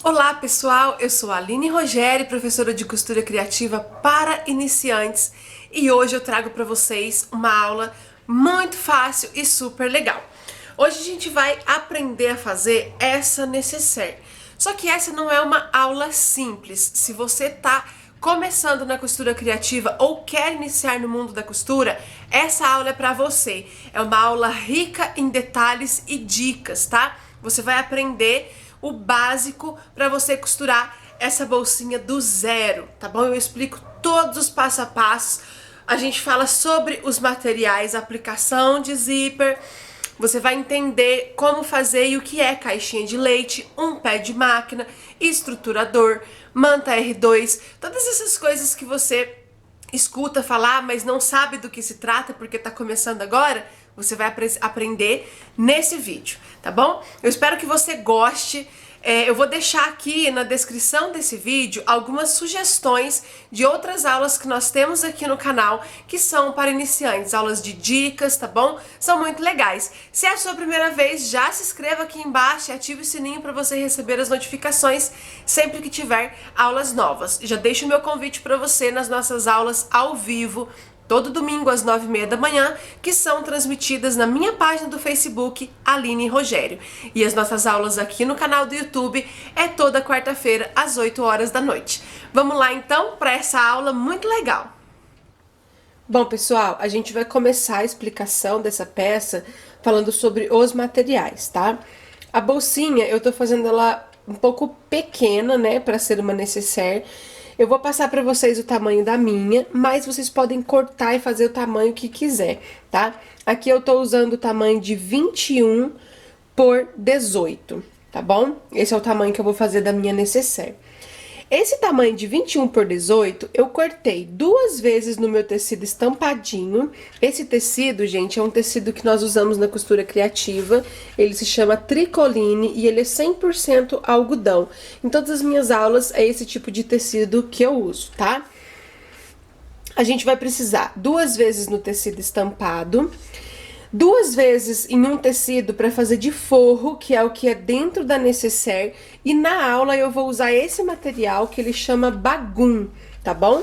Olá pessoal, eu sou a Aline Rogério, professora de costura criativa para iniciantes, e hoje eu trago para vocês uma aula muito fácil e super legal. Hoje a gente vai aprender a fazer essa nécessaire. Só que essa não é uma aula simples. Se você tá começando na costura criativa ou quer iniciar no mundo da costura, essa aula é para você. É uma aula rica em detalhes e dicas, tá? Você vai aprender o básico para você costurar essa bolsinha do zero, tá bom? Eu explico todos os passo a passos. A gente fala sobre os materiais, aplicação de zíper. Você vai entender como fazer e o que é caixinha de leite, um pé de máquina, estruturador, manta R2, todas essas coisas que você escuta falar, mas não sabe do que se trata porque tá começando agora. Você vai aprender nesse vídeo, tá bom? Eu espero que você goste. Eu vou deixar aqui na descrição desse vídeo algumas sugestões de outras aulas que nós temos aqui no canal, que são para iniciantes, aulas de dicas, tá bom? São muito legais. Se é a sua primeira vez, já se inscreva aqui embaixo e ative o sininho para você receber as notificações sempre que tiver aulas novas. Já deixo o meu convite para você nas nossas aulas ao vivo, todo domingo às 9h30 da manhã, que são transmitidas na minha página do Facebook, Aline Rogério. E as nossas aulas aqui no canal do YouTube é toda quarta-feira às 8 horas da noite. Vamos lá então para essa aula muito legal. Bom, pessoal, a gente vai começar a explicação dessa peça falando sobre os materiais, tá? A bolsinha, eu tô fazendo ela um pouco pequena, né, para ser uma nécessaire. Eu vou passar para vocês o tamanho da minha, mas vocês podem cortar e fazer o tamanho que quiser, tá? Aqui eu tô usando o tamanho de 21 por 18, tá bom? Esse é o tamanho que eu vou fazer da minha nécessaire. Esse tamanho de 21 por 18, eu cortei 2 vezes no meu tecido estampadinho. Esse tecido, gente, é um tecido que nós usamos na costura criativa. Ele se chama tricoline e ele é 100% algodão. Em todas as minhas aulas é esse tipo de tecido que eu uso, tá? A gente vai precisar 2 vezes no tecido estampado, 2 vezes em um tecido para fazer de forro, que é o que é dentro da nécessaire, e na aula eu vou usar esse material que ele chama bagum, tá bom?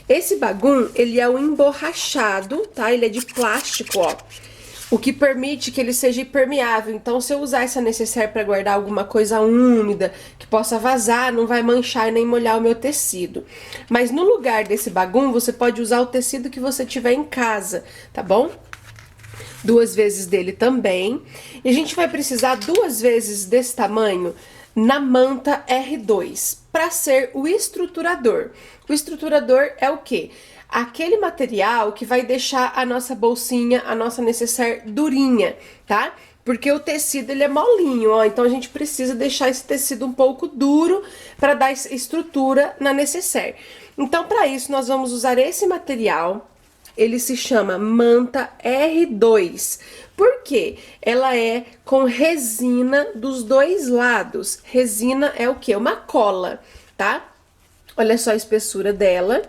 Esse bagum, ele é o emborrachado, tá? Ele é de plástico, ó, o que permite que ele seja impermeável. Então, se eu usar essa nécessaire para guardar alguma coisa úmida, que possa vazar, não vai manchar e nem molhar o meu tecido. Mas no lugar desse bagum, você pode usar o tecido que você tiver em casa, tá bom? 2 vezes dele também. E a gente vai precisar 2 vezes desse tamanho na manta R2, para ser o estruturador. O estruturador é o quê? Aquele material que vai deixar a nossa bolsinha, a nossa nécessaire durinha, tá? Porque o tecido, ele é molinho, ó, então a gente precisa deixar esse tecido um pouco duro para dar estrutura na nécessaire. Então, para isso, nós vamos usar esse material. Ele se chama manta R2. Por quê? Ela é com resina dos dois lados. Resina é o quê? Uma cola, tá? Olha só a espessura dela.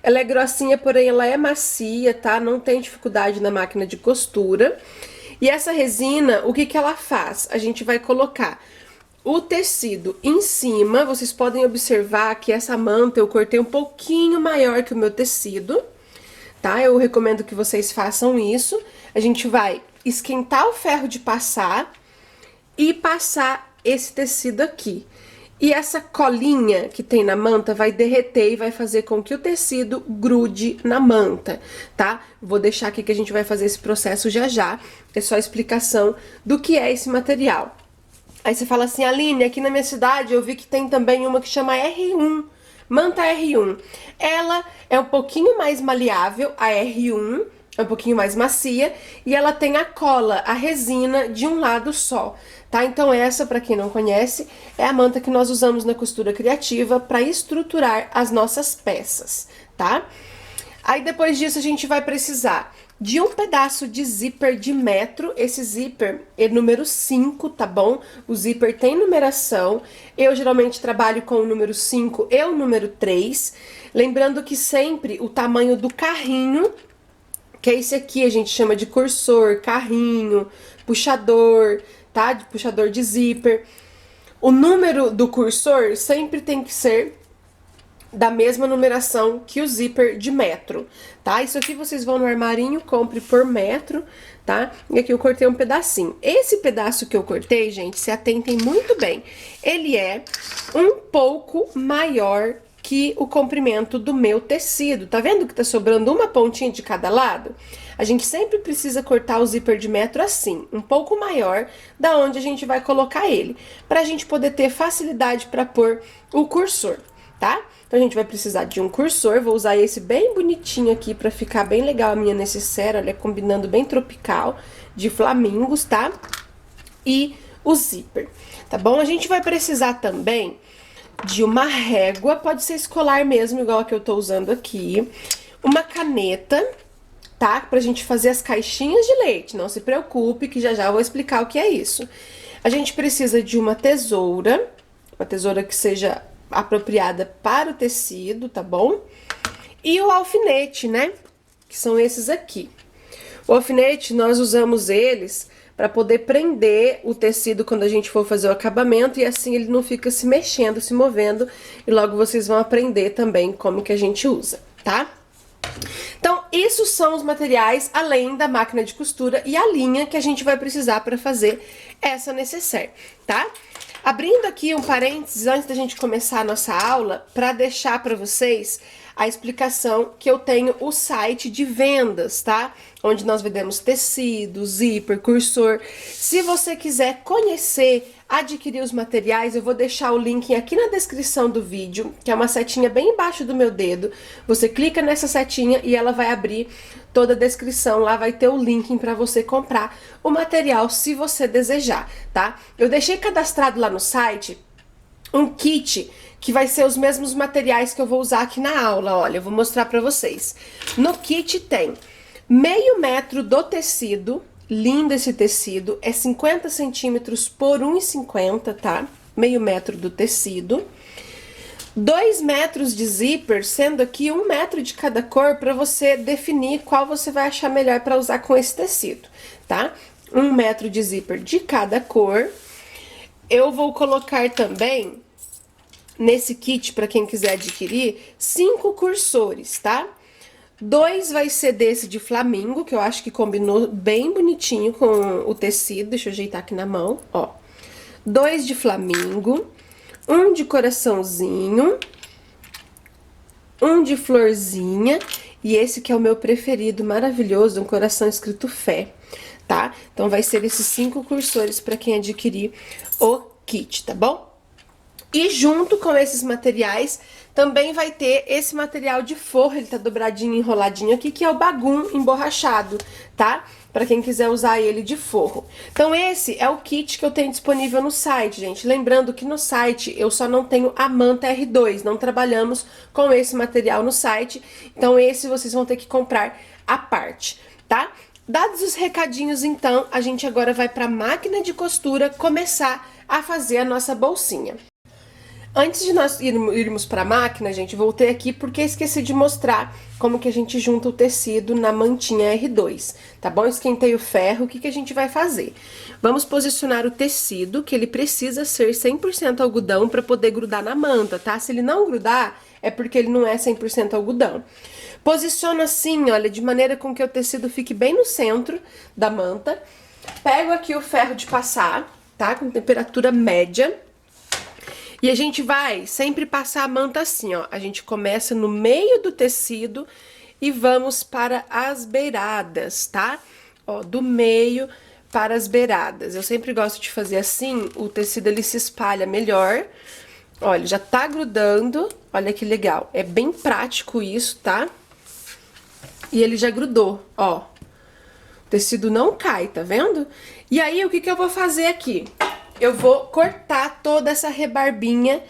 Ela é grossinha, porém ela é macia, tá? Não tem dificuldade na máquina de costura. E essa resina, o que que ela faz? A gente vai colocar o tecido em cima. Vocês podem observar que essa manta eu cortei um pouquinho maior que o meu tecido, tá? Eu recomendo que vocês façam isso. A gente vai esquentar o ferro de passar e passar esse tecido aqui. E essa colinha que tem na manta vai derreter e vai fazer com que o tecido grude na manta, tá? Vou deixar aqui que a gente vai fazer esse processo já já. É só a explicação do que é esse material. Aí você fala assim, Aline, aqui na minha cidade eu vi que tem também uma que chama R1. Manta R1, ela é um pouquinho mais maleável, a R1 é um pouquinho mais macia, e ela tem a cola, a resina de um lado só, tá? Então essa, para quem não conhece, é a manta que nós usamos na costura criativa para estruturar as nossas peças, tá? Aí depois disso a gente vai precisar de um pedaço de zíper de metro. Esse zíper é número 5, tá bom? O zíper tem numeração. Eu geralmente trabalho com o número 5 e o número 3. Lembrando que sempre o tamanho do carrinho, que é esse aqui, a gente chama de cursor, carrinho, puxador, tá? De puxador de zíper. O número do cursor sempre tem que ser da mesma numeração que o zíper de metro, tá? Isso aqui vocês vão no armarinho, compre por metro, tá? E aqui eu cortei um pedacinho. Esse pedaço que eu cortei, gente, se atentem muito bem, ele é um pouco maior que o comprimento do meu tecido. Tá vendo que tá sobrando uma pontinha de cada lado? A gente sempre precisa cortar o zíper de metro assim, um pouco maior da onde a gente vai colocar ele, pra gente poder ter facilidade para pôr o cursor, tá? Então a gente vai precisar de um cursor, vou usar esse bem bonitinho aqui pra ficar bem legal a minha necessaire, olha, combinando bem tropical, de flamingos, tá? E o zíper, tá bom? A gente vai precisar também de uma régua, pode ser escolar mesmo, igual a que eu tô usando aqui, uma caneta, tá? Pra gente fazer as caixinhas de leite, não se preocupe que já já eu vou explicar o que é isso. A gente precisa de uma tesoura que seja apropriada para o tecido, tá bom? E o alfinete, né? Que são esses aqui. O alfinete, nós usamos eles para poder prender o tecido quando a gente for fazer o acabamento e assim ele não fica se mexendo, se movendo, e logo vocês vão aprender também como que a gente usa, tá? Então, isso são os materiais, além da máquina de costura e a linha que a gente vai precisar para fazer essa necessaire, tá? Abrindo aqui um parênteses antes da gente começar a nossa aula, para deixar para vocês a explicação que eu tenho o site de vendas, tá? Onde nós vendemos tecido, zíper, cursor. Se você quiser conhecer, adquirir os materiais, eu vou deixar o link aqui na descrição do vídeo, que é uma setinha bem embaixo do meu dedo. Você clica nessa setinha e ela vai abrir toda a descrição, lá vai ter o link para você comprar o material se você desejar, tá? Eu deixei cadastrado lá no site um kit que vai ser os mesmos materiais que eu vou usar aqui na aula, olha, eu vou mostrar pra vocês. No kit tem meio metro do tecido, lindo esse tecido, é 50 centímetros por 1,50, tá? Meio metro do tecido. 2 metros de zíper, sendo aqui 1 metro de cada cor, pra você definir qual você vai achar melhor pra usar com esse tecido, tá? 1 metro de zíper de cada cor. Eu vou colocar também nesse kit, para quem quiser adquirir, 5 cursores, tá? 2 vai ser desse de flamingo, que eu acho que combinou bem bonitinho com o tecido. Deixa eu ajeitar aqui na mão, ó. 2 de flamingo, 1 de coraçãozinho, 1 de florzinha, e esse que é o meu preferido, maravilhoso, um coração escrito fé, tá? Então vai ser esses 5 cursores para quem adquirir o kit, tá bom? E junto com esses materiais, também vai ter esse material de forro, ele tá dobradinho, enroladinho aqui, que é o bagum emborrachado, tá? Pra quem quiser usar ele de forro. Então esse é o kit que eu tenho disponível no site, gente. Lembrando que no site eu só não tenho a manta R2, não trabalhamos com esse material no site, então esse vocês vão ter que comprar à parte, tá? Dados os recadinhos, então, a gente agora vai pra máquina de costura começar a fazer a nossa bolsinha. Antes de nós irmos para a máquina, gente, voltei aqui porque esqueci de mostrar como que a gente junta o tecido na mantinha R2, tá bom? Esquentei o ferro, o que que a gente vai fazer? Vamos posicionar o tecido, que ele precisa ser 100% algodão para poder grudar na manta, tá? Se ele não grudar, é porque ele não é 100% algodão. Posiciona assim, olha, de maneira com que o tecido fique bem no centro da manta. Pego aqui o ferro de passar, tá? Com temperatura média. E a gente vai sempre passar a manta assim, ó. A gente começa no meio do tecido e vamos para as beiradas, tá? Ó, do meio para as beiradas. Eu sempre gosto de fazer assim, o tecido ele se espalha melhor. Olha, já tá grudando, olha que legal. É bem prático isso, tá? E ele já grudou, ó. O tecido não cai, tá vendo? E aí, o que que eu vou fazer aqui? Eu vou cortar toda essa rebarbinha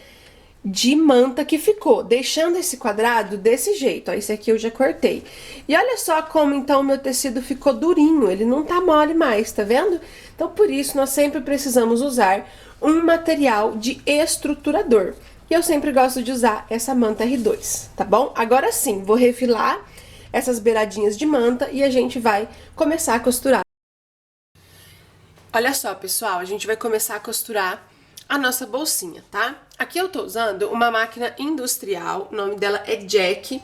de manta que ficou, deixando esse quadrado desse jeito, ó, esse aqui eu já cortei. E olha só como, então, o meu tecido ficou durinho, ele não tá mole mais, tá vendo? Então, por isso, nós sempre precisamos usar um material de estruturador. E eu sempre gosto de usar essa manta R2, tá bom? Agora sim, vou refilar essas beiradinhas de manta e a gente vai começar a costurar. Olha só, pessoal, a gente vai começar a costurar a nossa bolsinha, tá? Aqui eu tô usando uma máquina industrial, o nome dela é Jack,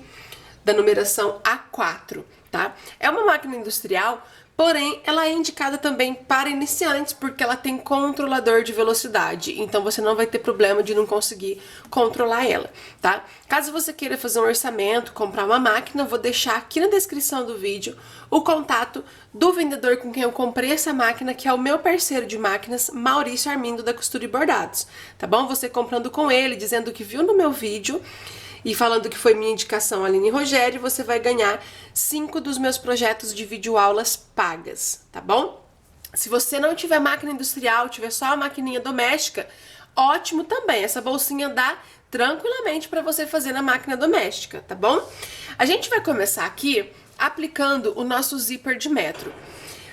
da numeração A4, tá? É uma máquina industrial, porém ela é indicada também para iniciantes, porque ela tem controlador de velocidade, então você não vai ter problema de não conseguir controlar ela, tá? Caso você queira fazer um orçamento, comprar uma máquina, eu vou deixar aqui na descrição do vídeo o contato do vendedor com quem eu comprei essa máquina, que é o meu parceiro de máquinas, Maurício Armindo, da Costura e Bordados, tá bom? Você comprando com ele, dizendo que viu no meu vídeo e falando que foi minha indicação, Aline Rogério, você vai ganhar 5 dos meus projetos de videoaulas pagas, tá bom? Se você não tiver máquina industrial, tiver só a maquininha doméstica, ótimo também. Essa bolsinha dá tranquilamente para você fazer na máquina doméstica, tá bom? A gente vai começar aqui aplicando o nosso zíper de metro.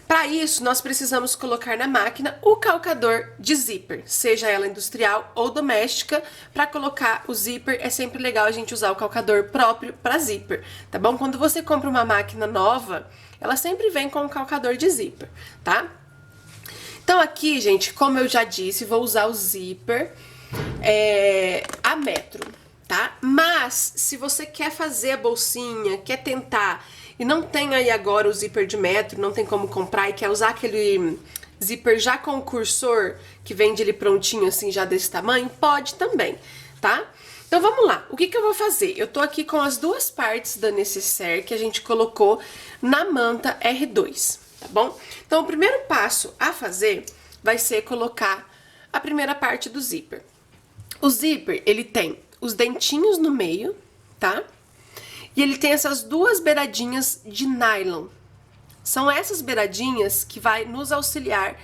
Para isso, nós precisamos colocar na máquina o calcador de zíper, seja ela industrial ou doméstica. Para colocar o zíper, é sempre legal a gente usar o calcador próprio para zíper, tá bom? Quando você compra uma máquina nova, ela sempre vem com um calcador de zíper, tá? Então aqui, gente, como eu já disse, vou usar o zíper a metro, tá? Mas, se você quer fazer a bolsinha, quer tentar e não tem aí agora o zíper de metro, não tem como comprar e quer usar aquele zíper já com o cursor que vende ele prontinho assim, já desse tamanho, pode também, tá? Então vamos lá, o que eu vou fazer? Eu tô aqui com as duas partes da necessaire que a gente colocou na manta R2, tá bom? Então o primeiro passo a fazer vai ser colocar a primeira parte do zíper. O zíper, ele tem os dentinhos no meio, tá? E ele tem essas duas beiradinhas de nylon. São essas beiradinhas que vai nos auxiliar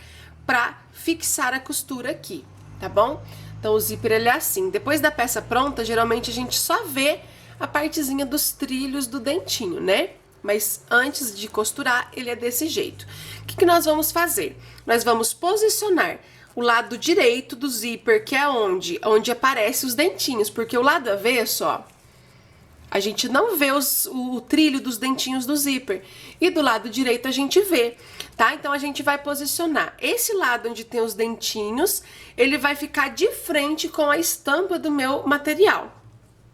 para fixar a costura aqui, tá bom? Então o zíper ele é assim. Depois da peça pronta, geralmente a gente só vê a partezinha dos trilhos do dentinho, né? Mas antes de costurar, ele é desse jeito. O que nós vamos fazer? Nós vamos posicionar o lado direito do zíper, que é onde aparecem os dentinhos, porque o lado avesso, ó, a gente não vê o trilho dos dentinhos do zíper. E do lado direito a gente vê, tá? Então a gente vai posicionar esse lado onde tem os dentinhos, ele vai ficar de frente com a estampa do meu material.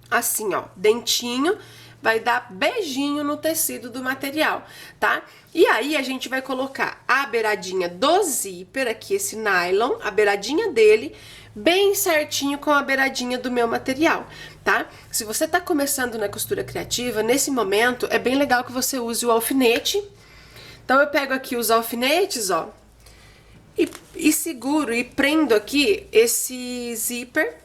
Assim, ó, dentinho vai dar beijinho no tecido do material, tá? E aí a gente vai colocar a beiradinha do zíper, aqui esse nylon, a beiradinha dele, bem certinho com a beiradinha do meu material, tá? Se você tá começando na costura criativa, nesse momento é bem legal que você use o alfinete. Então eu pego aqui os alfinetes, ó, e seguro e prendo aqui esse zíper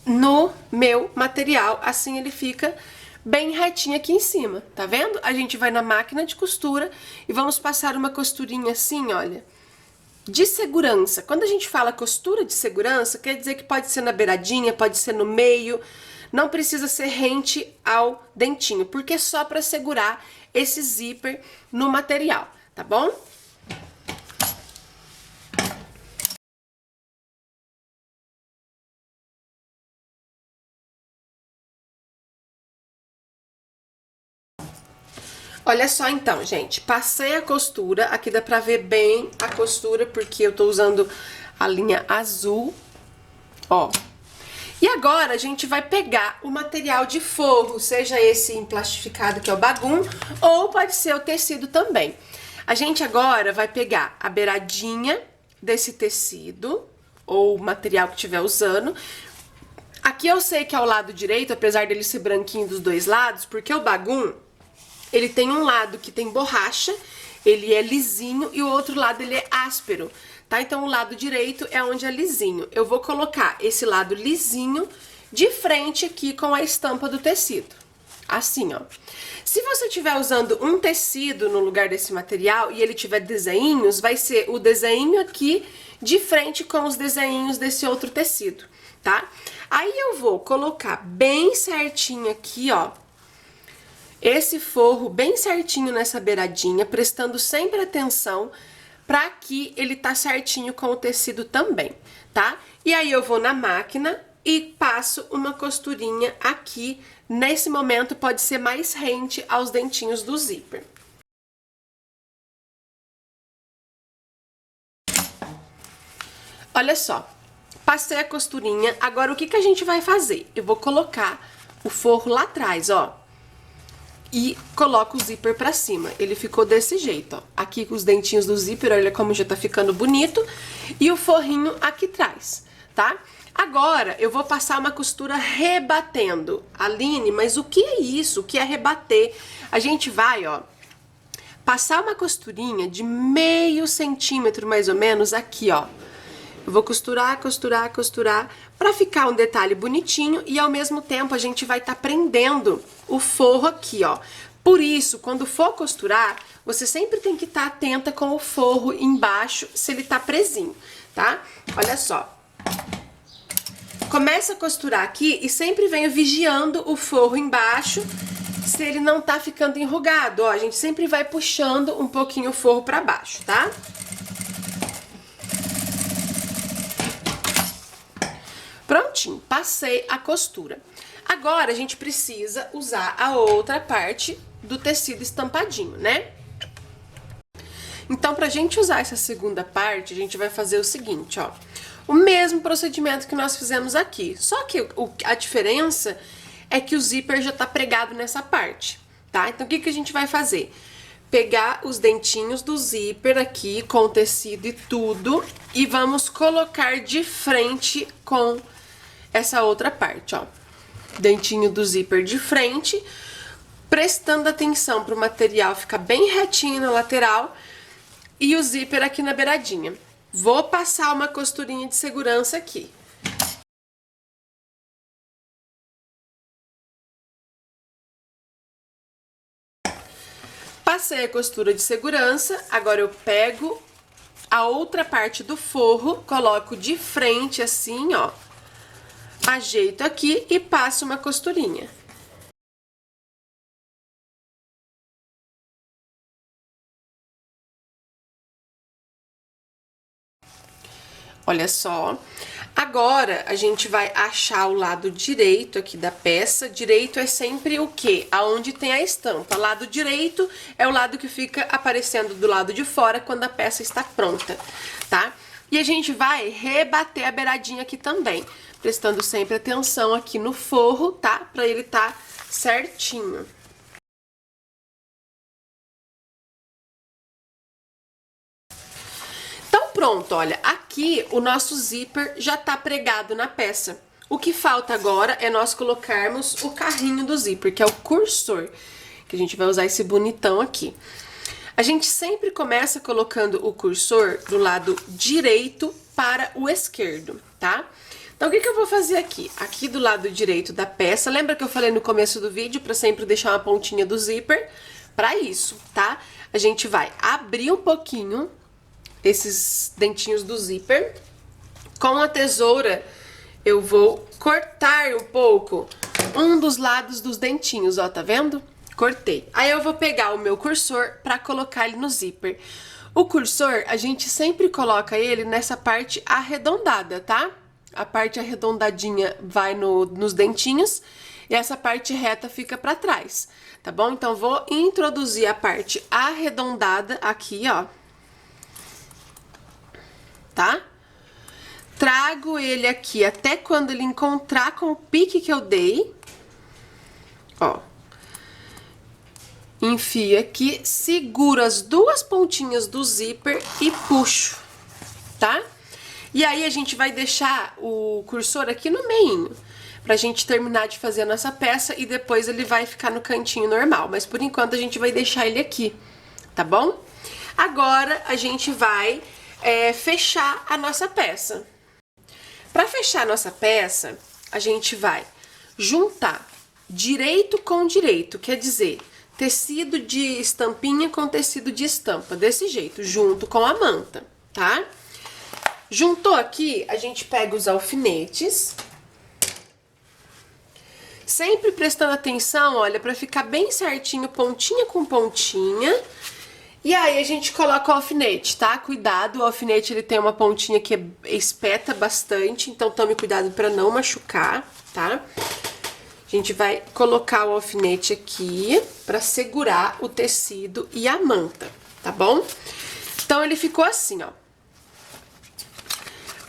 no meu material, assim ele fica bem retinho aqui em cima, tá vendo? A gente vai na máquina de costura e vamos passar uma costurinha assim, olha, de segurança. Quando a gente fala costura de segurança, quer dizer que pode ser na beiradinha, pode ser no meio, não precisa ser rente ao dentinho, porque é só para segurar esse zíper no material, tá bom? Olha só então, gente, passei a costura, aqui dá pra ver bem a costura, porque eu tô usando a linha azul, ó. E agora a gente vai pegar o material de forro, seja esse emplastificado que é o bagum, ou pode ser o tecido também. A gente agora vai pegar a beiradinha desse tecido, ou o material que estiver usando. Aqui eu sei que é o lado direito, apesar dele ser branquinho dos dois lados, porque o bagum, ele tem um lado que tem borracha, ele é lisinho, e o outro lado ele é áspero, tá? Então o lado direito é onde é lisinho. Eu vou colocar esse lado lisinho de frente aqui com a estampa do tecido. Assim, ó. Se você estiver usando um tecido no lugar desse material e ele tiver desenhinhos, vai ser o desenho aqui de frente com os desenhinhos desse outro tecido, tá? Aí eu vou colocar bem certinho aqui, ó, esse forro bem certinho nessa beiradinha, prestando sempre atenção para que ele tá certinho com o tecido também, tá? E aí eu vou na máquina e passo uma costurinha aqui. Nesse momento pode ser mais rente aos dentinhos do zíper. Olha só, Passei a costurinha. Agora, o que que a gente vai fazer? Eu vou colocar o forro lá atrás, ó. E coloco o zíper pra cima. Ele ficou desse jeito, ó. Aqui com os dentinhos do zíper, olha como já tá ficando bonito. E o forrinho aqui atrás, tá? Agora, eu vou passar uma costura rebatendo. Aline, mas o que é isso? O que é rebater? A gente vai, ó, passar uma costurinha de meio centímetro, mais ou menos, aqui, ó. Eu vou costurar, costurar, costurar, pra ficar um detalhe bonitinho e ao mesmo tempo a gente vai tá prendendo o forro aqui, ó. Por isso, quando for costurar, você sempre tem que estar atenta com o forro embaixo, se ele tá presinho, tá? Olha só. Começa a costurar aqui e sempre venho vigiando o forro embaixo, se ele não tá ficando enrugado, ó. A gente sempre vai puxando um pouquinho o forro pra baixo, tá? Prontinho, passei a costura. Agora, a gente precisa usar a outra parte do tecido estampadinho, né? Então, pra gente usar essa segunda parte, a gente vai fazer o seguinte, ó. O mesmo procedimento que nós fizemos aqui. Só que a diferença é que o zíper já tá pregado nessa parte, tá? Então, o que que a gente vai fazer? Pegar os dentinhos do zíper aqui, com o tecido e tudo, e vamos colocar de frente com essa outra parte, ó. Dentinho do zíper de frente, prestando atenção para o material ficar bem retinho na lateral e o zíper aqui na beiradinha. Vou passar uma costurinha de segurança aqui. Passei a costura de segurança, agora eu pego a outra parte do forro, coloco de frente assim, ó. Ajeito aqui e passo uma costurinha. Olha só. Agora, a gente vai achar o lado direito aqui da peça. Direito é sempre o quê? Aonde tem a estampa. Lado direito é o lado que fica aparecendo do lado de fora quando a peça está pronta, tá? E a gente vai rebater a beiradinha aqui também, prestando sempre atenção aqui no forro, tá? Pra ele tá certinho. Então pronto, olha, aqui o nosso zíper já tá pregado na peça. O que falta agora é nós colocarmos o carrinho do zíper, que é o cursor, que a gente vai usar esse bonitão aqui. A gente sempre começa colocando o cursor do lado direito para o esquerdo, tá? Então, o que que eu vou fazer aqui? Aqui do lado direito da peça, lembra que eu falei no começo do vídeo para sempre deixar uma pontinha do zíper? Para isso, tá? A gente vai abrir um pouquinho esses dentinhos do zíper. Com a tesoura, eu vou cortar um pouco um dos lados dos dentinhos, ó, tá vendo? Cortei. Aí eu vou pegar o meu cursor pra colocar ele no zíper. O cursor, a gente sempre coloca ele nessa parte arredondada, tá? A parte arredondadinha vai nos dentinhos e essa parte reta fica pra trás, tá bom? Então, vou introduzir a parte arredondada aqui, ó. Tá? Trago ele aqui até quando ele encontrar com o pique que eu dei. Ó. Enfio aqui, seguro as duas pontinhas do zíper e puxo, tá? E aí, a gente vai deixar o cursor aqui no meinho, pra gente terminar de fazer a nossa peça e depois ele vai ficar no cantinho normal. Mas, por enquanto, a gente vai deixar ele aqui, tá bom? Agora, a gente vai fechar a nossa peça. Pra fechar a nossa peça, a gente vai juntar direito com direito, quer dizer, tecido de estampinha com tecido de estampa, desse jeito, junto com a manta, tá? Juntou aqui, a gente pega os alfinetes, sempre prestando atenção, olha, pra ficar bem certinho, pontinha com pontinha. E aí, a gente coloca o alfinete, tá? Cuidado, o alfinete ele tem uma pontinha que espeta bastante, então tome cuidado pra não machucar, tá? A gente vai colocar o alfinete aqui pra segurar o tecido e a manta, tá bom? Então, ele ficou assim, ó.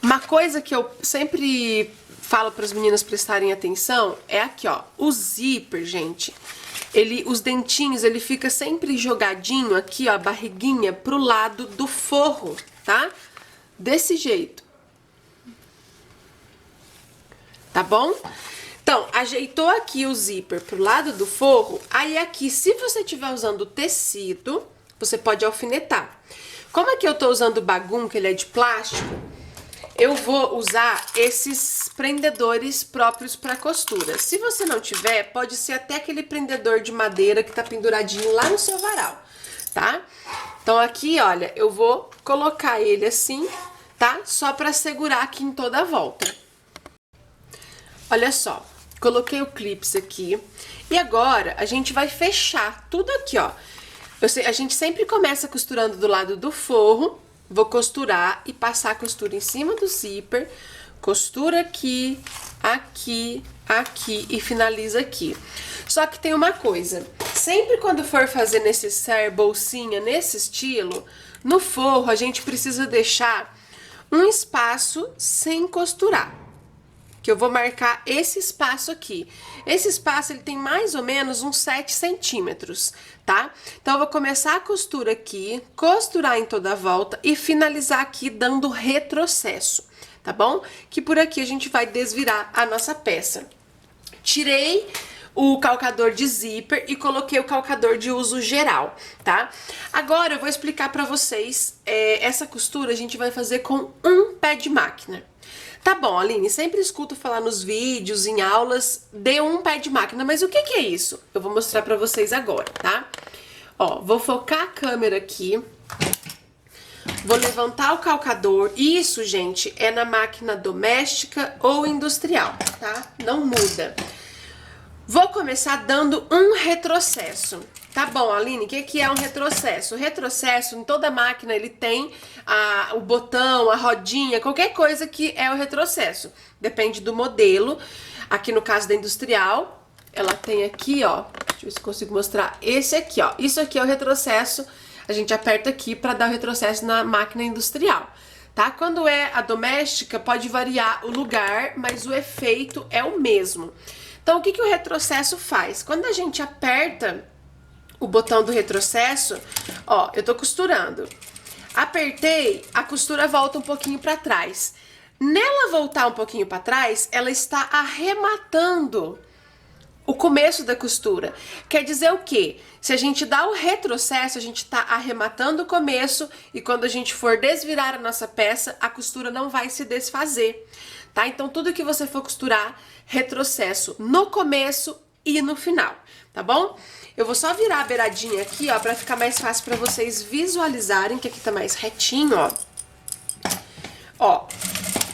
Uma coisa que eu sempre falo para as meninas prestarem atenção é aqui, ó, o zíper, gente. Os dentinhos, ele fica sempre jogadinho aqui, ó, a barriguinha pro lado do forro, tá? Desse jeito. Tá bom? Então, ajeitou aqui o zíper pro lado do forro, aí aqui, se você estiver usando tecido, você pode alfinetar. Como aqui eu tô usando o bagum, que ele é de plástico, eu vou usar esses prendedores próprios para costura. Se você não tiver, pode ser até aquele prendedor de madeira que tá penduradinho lá no seu varal, tá? Então aqui, olha, eu vou colocar ele assim, tá? Só para segurar aqui em toda a volta. Olha só, coloquei o clips aqui e agora a gente vai fechar tudo aqui, ó. A gente sempre começa costurando do lado do forro. Vou costurar e passar a costura em cima do zíper, costura aqui, aqui, aqui e finaliza aqui. Só que tem uma coisa, sempre quando for fazer necessaire, bolsinha nesse estilo, no forro a gente precisa deixar um espaço sem costurar. Que eu vou marcar esse espaço aqui. Esse espaço, ele tem mais ou menos uns 7 centímetros, tá? Então, eu vou começar a costura aqui, costurar em toda a volta e finalizar aqui dando retrocesso, tá bom? Que por aqui a gente vai desvirar a nossa peça. Tirei o calcador de zíper e coloquei o calcador de uso geral, tá? Agora, eu vou explicar pra vocês, essa costura a gente vai fazer com um pé de máquina. Tá bom, Aline, sempre escuto falar nos vídeos, em aulas, de um pé de máquina, mas o que que é isso? Eu vou mostrar pra vocês agora, tá? Ó, vou focar a câmera aqui, vou levantar o calcador, isso, gente, é na máquina doméstica ou industrial, tá? Não muda. Vou começar dando um retrocesso. Tá bom, Aline, o que é um retrocesso? O retrocesso, em toda máquina, ele tem o botão, a rodinha, qualquer coisa que é o retrocesso. Depende do modelo. Aqui no caso da industrial, ela tem aqui, ó, deixa eu ver se consigo mostrar, esse aqui, ó. Isso aqui é o retrocesso, a gente aperta aqui para dar o retrocesso na máquina industrial, tá? Quando é a doméstica, pode variar o lugar, mas o efeito é o mesmo. Então, o que o retrocesso faz? Quando a gente aperta o botão do retrocesso, ó, eu tô costurando. Apertei, a costura volta um pouquinho pra trás. Nela voltar um pouquinho pra trás, ela está arrematando o começo da costura. Quer dizer o quê? Se a gente dá o retrocesso, a gente tá arrematando o começo e quando a gente for desvirar a nossa peça, a costura não vai se desfazer, tá? Então, tudo que você for costurar, retrocesso no começo e no final, tá bom? Eu vou só virar a beiradinha aqui, ó, pra ficar mais fácil pra vocês visualizarem, que aqui tá mais retinho, ó. Ó,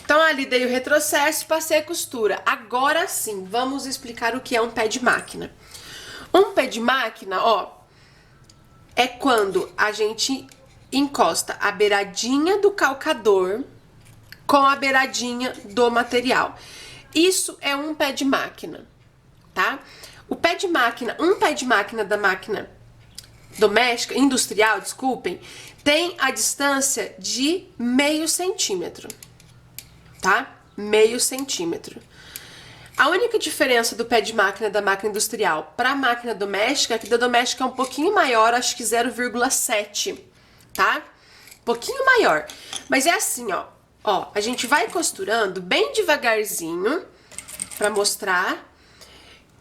então ali dei o retrocesso, passei a costura. Agora sim, vamos explicar o que é um pé de máquina. Um pé de máquina, ó, é quando a gente encosta a beiradinha do calcador com a beiradinha do material. Isso é um pé de máquina, tá? O pé de máquina, um pé de máquina da máquina doméstica, industrial, desculpem, tem a distância de meio centímetro, tá? Meio centímetro. A única diferença do pé de máquina da máquina industrial para a máquina doméstica é que da doméstica é um pouquinho maior, acho que 0,7, tá? Um pouquinho maior. Mas é assim, ó. Ó, a gente vai costurando bem devagarzinho para mostrar.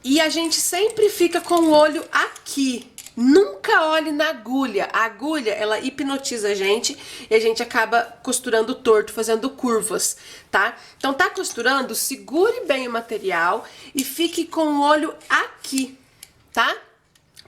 E a gente sempre fica com o olho aqui. Nunca olhe na agulha. A agulha, ela hipnotiza a gente e a gente acaba costurando torto, fazendo curvas, tá? Então, tá costurando, segure bem o material e fique com o olho aqui, tá?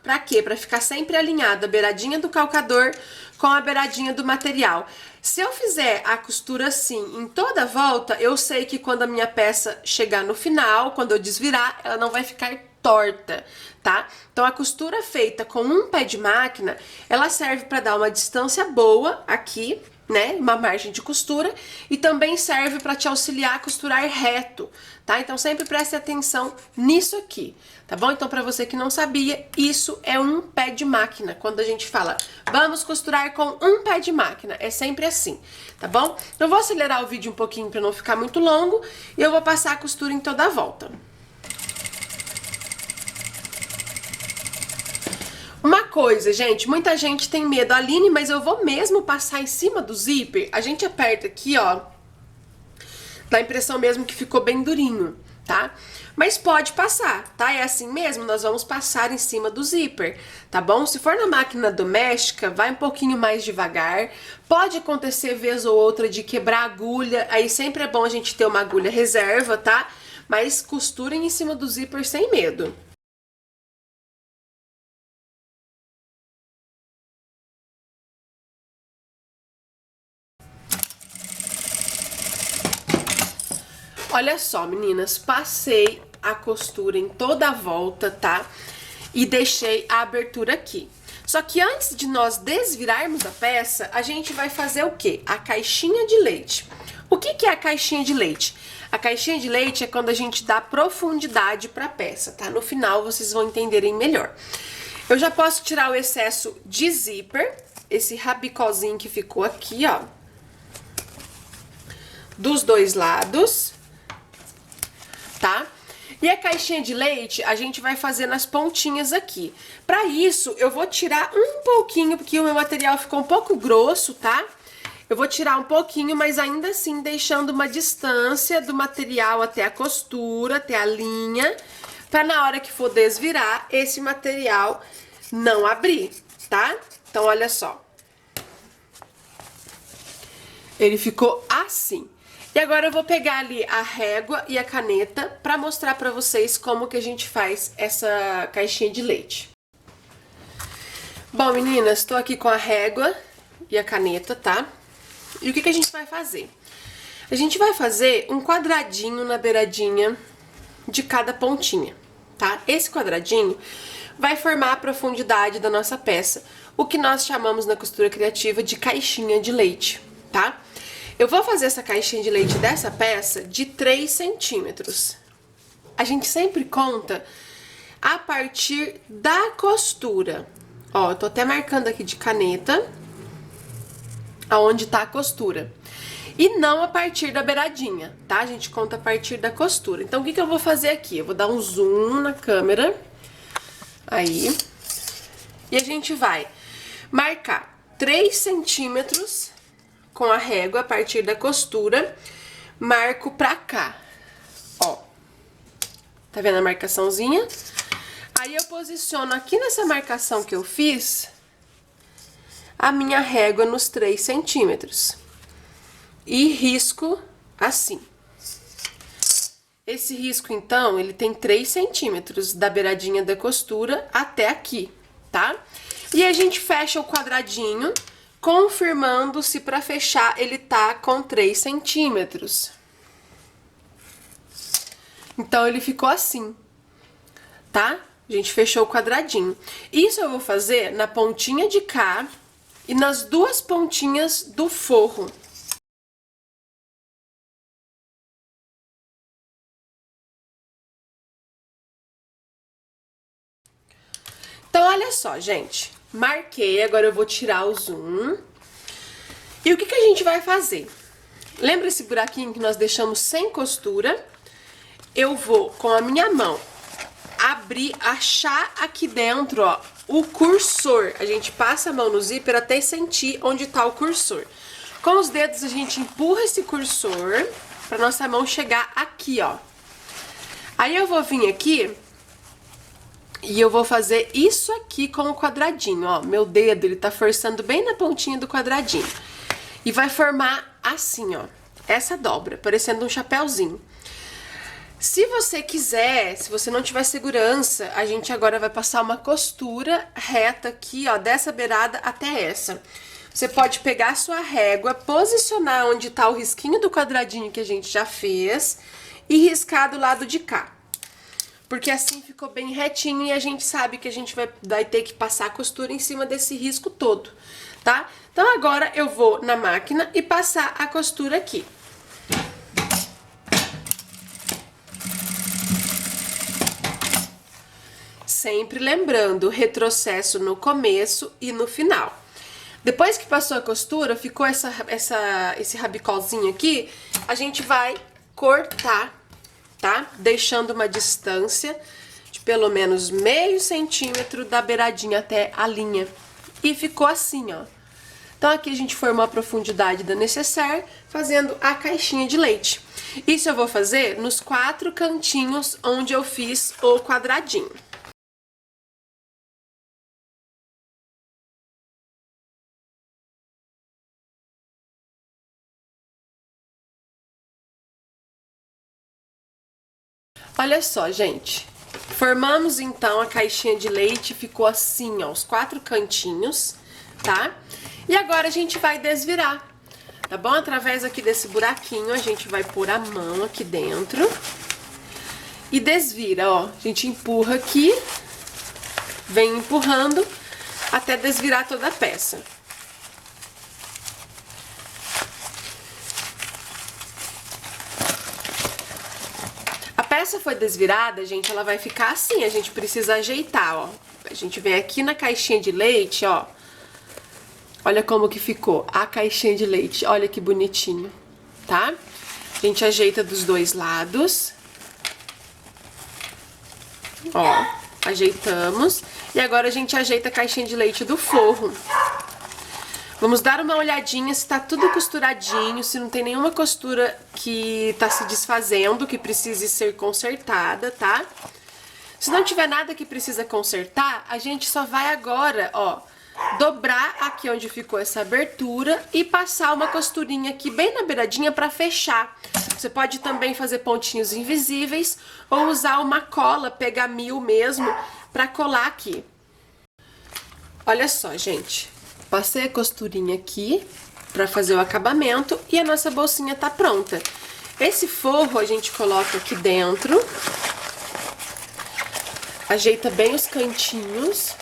Pra quê? Pra ficar sempre alinhada a beiradinha do calcador com a beiradinha do material. Se eu fizer a costura assim em toda a volta, eu sei que quando a minha peça chegar no final, quando eu desvirar, ela não vai ficar torta, tá? Então, a costura feita com um pé de máquina, ela serve para dar uma distância boa aqui, né, uma margem de costura, e também serve para te auxiliar a costurar reto, tá? Então sempre preste atenção nisso aqui, tá bom? Então para você que não sabia, isso é um pé de máquina. Quando a gente fala, vamos costurar com um pé de máquina, é sempre assim, tá bom? Então eu vou acelerar o vídeo um pouquinho para não ficar muito longo, e eu vou passar a costura em toda a volta. Uma coisa, gente, muita gente tem medo, Aline, mas eu vou mesmo passar em cima do zíper? A gente aperta aqui, ó, dá a impressão mesmo que ficou bem durinho, tá? Mas pode passar, tá? É assim mesmo, nós vamos passar em cima do zíper, tá bom? Se for na máquina doméstica, vai um pouquinho mais devagar. Pode acontecer vez ou outra de quebrar a agulha, aí sempre é bom a gente ter uma agulha reserva, tá? Mas costurem em cima do zíper sem medo. Olha só, meninas, passei a costura em toda a volta, tá? E deixei a abertura aqui. Só que antes de nós desvirarmos a peça, a gente vai fazer o quê? A caixinha de leite. O que que é a caixinha de leite? A caixinha de leite é quando a gente dá profundidade para a peça, tá? No final vocês vão entenderem melhor. Eu já posso tirar o excesso de zíper, esse rabicozinho que ficou aqui, ó, dos dois lados, tá? E a caixinha de leite a gente vai fazer nas pontinhas aqui. Pra isso, eu vou tirar um pouquinho, porque o meu material ficou um pouco grosso, tá? Eu vou tirar um pouquinho, mas ainda assim deixando uma distância do material até a costura, até a linha, pra na hora que for desvirar, esse material não abrir, tá? Então, olha só. Ele ficou assim. E agora eu vou pegar ali a régua e a caneta pra mostrar pra vocês como que a gente faz essa caixinha de leite. Bom, meninas, tô aqui com a régua e a caneta, tá? E o que que a gente vai fazer? A gente vai fazer um quadradinho na beiradinha de cada pontinha, tá? Esse quadradinho vai formar a profundidade da nossa peça, o que nós chamamos na costura criativa de caixinha de leite, tá? Eu vou fazer essa caixinha de leite dessa peça de 3 centímetros. A gente sempre conta a partir da costura. Ó, eu tô até marcando aqui de caneta aonde tá a costura. E não a partir da beiradinha, tá? A gente conta a partir da costura. Então, o que que eu vou fazer aqui? Eu vou dar um zoom na câmera. Aí. E a gente vai marcar 3 centímetros com a régua a partir da costura, marco pra cá, ó, tá vendo a marcaçãozinha? Aí eu posiciono aqui nessa marcação que eu fiz, a minha régua nos 3 centímetros e risco assim. Esse risco, então, ele tem 3 centímetros da beiradinha da costura até aqui, tá? E a gente fecha o quadradinho, confirmando se para fechar ele tá com 3 centímetros. Então, ele ficou assim, tá? A gente fechou o quadradinho. Isso eu vou fazer na pontinha de cá e nas duas pontinhas do forro. Então, olha só, gente. Marquei, agora eu vou tirar o zoom. E o que que a gente vai fazer? Lembra esse buraquinho que nós deixamos sem costura? Eu vou, com a minha mão, abrir, achar aqui dentro, ó, o cursor. A gente passa a mão no zíper até sentir onde tá o cursor. Com os dedos a gente empurra esse cursor pra nossa mão chegar aqui, ó. Aí eu vou vir aqui e eu vou fazer isso aqui com o quadradinho, ó. Meu dedo, ele tá forçando bem na pontinha do quadradinho. E vai formar assim, ó, essa dobra, parecendo um chapéuzinho. Se você quiser, se você não tiver segurança, a gente agora vai passar uma costura reta aqui, ó, dessa beirada até essa. Você pode pegar a sua régua, posicionar onde tá o risquinho do quadradinho que a gente já fez e riscar do lado de cá. Porque assim ficou bem retinho e a gente sabe que a gente vai ter que passar a costura em cima desse risco todo, tá? Então agora eu vou na máquina e passar a costura aqui. Sempre lembrando, retrocesso no começo e no final. Depois que passou a costura, ficou esse rabicolzinho aqui, a gente vai cortar, tá? Deixando uma distância de pelo menos meio centímetro da beiradinha até a linha. E ficou assim, ó. Então aqui a gente formou a profundidade da necessaire, fazendo a caixinha de leite. Isso eu vou fazer nos 4 cantinhos onde eu fiz o quadradinho. Olha só, gente. Formamos então a caixinha de leite, ficou assim, ó, os 4 cantinhos, tá? E agora a gente vai desvirar, tá bom? Através aqui desse buraquinho, a gente vai pôr a mão aqui dentro e desvira, ó. A gente empurra aqui, vem empurrando até desvirar toda a peça. A peça foi desvirada, gente, ela vai ficar assim, a gente precisa ajeitar, ó. A gente vem aqui na caixinha de leite, ó. Olha como que ficou a caixinha de leite, olha que bonitinho, tá? A gente ajeita dos dois lados. Ó, ajeitamos. E agora a gente ajeita a caixinha de leite do forro. Vamos dar uma olhadinha se tá tudo costuradinho, se não tem nenhuma costura que tá se desfazendo, que precise ser consertada, tá? Se não tiver nada que precisa consertar, a gente só vai agora, ó, dobrar aqui onde ficou essa abertura e passar uma costurinha aqui bem na beiradinha pra fechar. Você pode também fazer pontinhos invisíveis ou usar uma cola pegamil mesmo pra colar aqui. Olha só, gente. Passei a costurinha aqui pra fazer o acabamento e a nossa bolsinha tá pronta. Esse forro a gente coloca aqui dentro. Ajeita bem os cantinhos.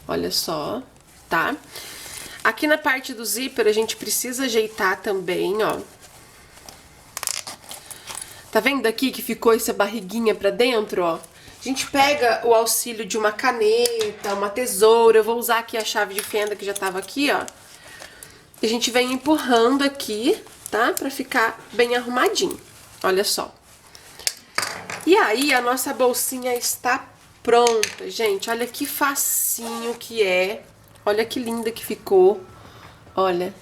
Olha só, tá? Aqui na parte do zíper a gente precisa ajeitar também, ó. Tá vendo aqui que ficou essa barriguinha pra dentro, ó? A gente pega o auxílio de uma caneta, uma tesoura. Eu vou usar aqui a chave de fenda que já tava aqui, ó. E a gente vem empurrando aqui, tá? Pra ficar bem arrumadinho. Olha só. E aí a nossa bolsinha está pronta, gente. Olha que facinho que é. Olha que linda que ficou. Olha.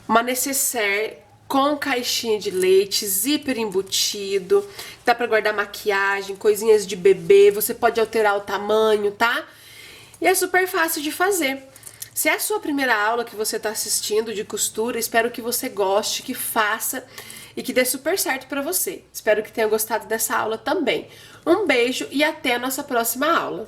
Uma necessaire com caixinha de leite, zíper embutido. Dá pra guardar maquiagem, coisinhas de bebê. Você pode alterar o tamanho, tá? E é super fácil de fazer. Se é a sua primeira aula que você tá assistindo de costura, espero que você goste, que faça e que dê super certo pra você. Espero que tenha gostado dessa aula também. Um beijo e até a nossa próxima aula.